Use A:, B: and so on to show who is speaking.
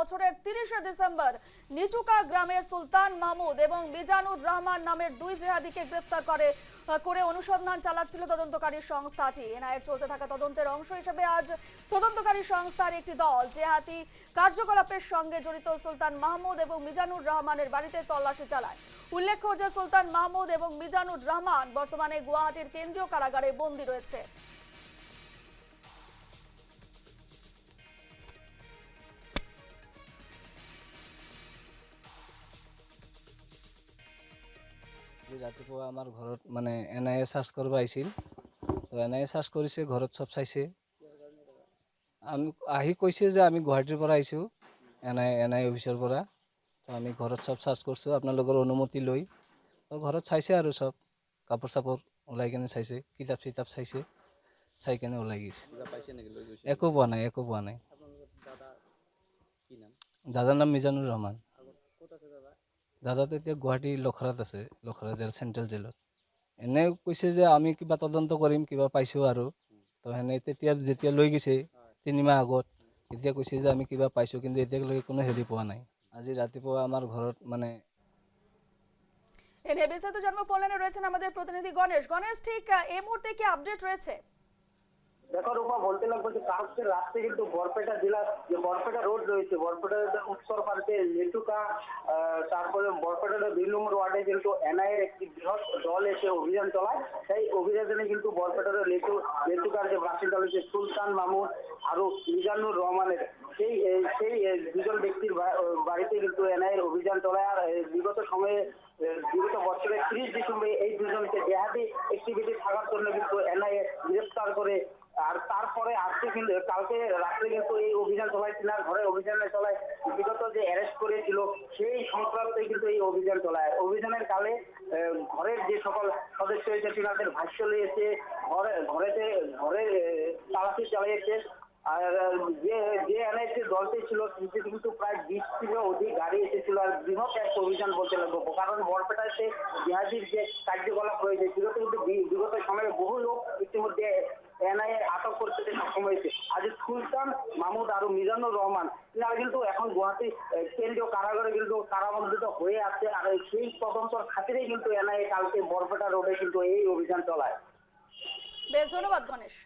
A: বছরের 30শে ডিসেম্বর নিচুকা গ্রামের সুলতান মাহমুদ এবং মিজানুর রহমান নামের দুই জেহাদিকে গ্রেফতার করে অনুসন্ধান চালাচ্ছিল তদন্তকারী সংস্থাটি। এনআইএর চলতে থাকা তদন্তের অংশ হিসেবে আজ তদন্তকারী সংস্থার একটি দল জেহাদি কার্যকলাপের সঙ্গে জড়িত সুলতান মাহমুদ এবং মিজানুর রহমানের বাড়িতে তল্লাশি চালায়। উল্লেখ্য যে সুলতান মাহমুদ এবং মিজানুর রহমান বর্তমানে গুয়াহাটির কেন্দ্রীয় কারাগারে বন্দী রয়েছে।
B: ৰাতিপুৱা আমাৰ ঘৰত মানে এনআইএ চাৰ্চ কৰিব আহিছিল, তো এনআইএ চাৰ্চ কৰিছে, ঘৰত চব চাইছে। আমি আহি কৈছে যে আমি গুৱাহাটীৰ পৰা আহিছোঁ, এনআইএ অফিচৰ পৰা। তো আমি ঘৰত চব চাৰ্চ কৰিছোঁ আপোনালোকৰ অনুমতি লৈ। তো ঘৰত চাইছে আৰু চব কাপোৰ চাপোৰ ওলাই কেনে চাইছে, কিতাপ চিতাপ চাইছে, চাই কেনে ওলাই গৈছে। একো পোৱা নাই, একো পোৱা নাই। দাদাৰ নাম মিজানুৰ ৰহমান। দাদাটো এতিয়া গুৱাহাটী লখৰাত আছে, লখৰা জেল, চেণ্ট্ৰেল জেলত। এনে কৈছে যে আমি কিবা তদন্ত কৰিম, কিবা পাইছোঁ আৰু। তো সেনে যেতিয়া লৈ গৈছে 3 মাহ আগত, এতিয়া কৈছে যে আমি কিবা পাইছোঁ, কিন্তু এতিয়ালৈকে কোনো হেৰি পোৱা নাই। আজি রাতিপুয়া আমার ঘরত মানে
A: এনে বিস্তারিত জানবো, ফোন লাইনে রয়েছেন আমাদের প্রতিনিধি গণেশ। গণেশ, ঠিক এই মুহূর্তে কি আপডেট রয়েছে?
C: দেখো রূপা, বলতে লাগবো যে কালকে রাত্রে কিন্তু বরপেটা জেলার যে বরপেটা রোড রয়েছে, বরপেটার উত্তর প্রান্তে লেটুকা, তারপরে বরপেটার 2 নম্বর ওয়ার্ডে কিন্তু এনআইএর একটি বৃহৎ দল এসে অভিযান চালায়। সেই অভিযানে কিন্তু বরপেটার লেটুকার যে বাসিন্দা রয়েছে সুলতান মাহমুদ আর মিজানুর রহমানের সেই দুজন ব্যক্তির বাড়িতে কিন্তু এনআইএর অভিযান চলায়। আর বিগত বছরে 30 ডিসেম্বর এই দুজনকে জেহাদি অ্যাক্টিভিটি থাকার জন্য কিন্তু এনআইএ গ্রেফতার করে। আর তারপরে আজকে কিন্তু কালকে রাত্রে কিন্তু এই অভিযান চলায়, তিনার ঘরে অভিযানে চলায়। বিগত যে অ্যারেস্ট করেছিল সেই সংক্রান্তে কিন্তু এই অভিযান চলায়। অভিযানের কালে ঘরের যে সকল সদস্য হয়েছে তিনাদের ভাষ্য লিয়েছে, ঘরে তালাশি চালিয়েছে। আর যে এনআইএ দলটি ছিল কিন্তু প্রায় 20টিরও অধিক গাড়ি এসেছিল। আর বৃহৎ এক অভিযান বলতে লাগবো, কারণ বরপেটায় জিহাদির যে কার্যকলাপ রয়েছে সেগুলো কিন্তু বিগত সময়ে বহু লোক ইতিমধ্যে এনআইএ আটক করতে সক্ষম হয়েছে। আজ সুলতান মাহমুদ আর মিজানুর রহমান এনারা কিন্তু এখন গুয়াহাটি কেন্দ্রীয় কারাগারে কিন্তু কারাবন্দিত হয়ে আছে। আর সেই তদন্তর খাতিরেই কিন্তু এনআইএ কালকে বরপেটা রোডে কিন্তু এই অভিযান চলায়।
A: বেশ, ধন্যবাদ গণেশ।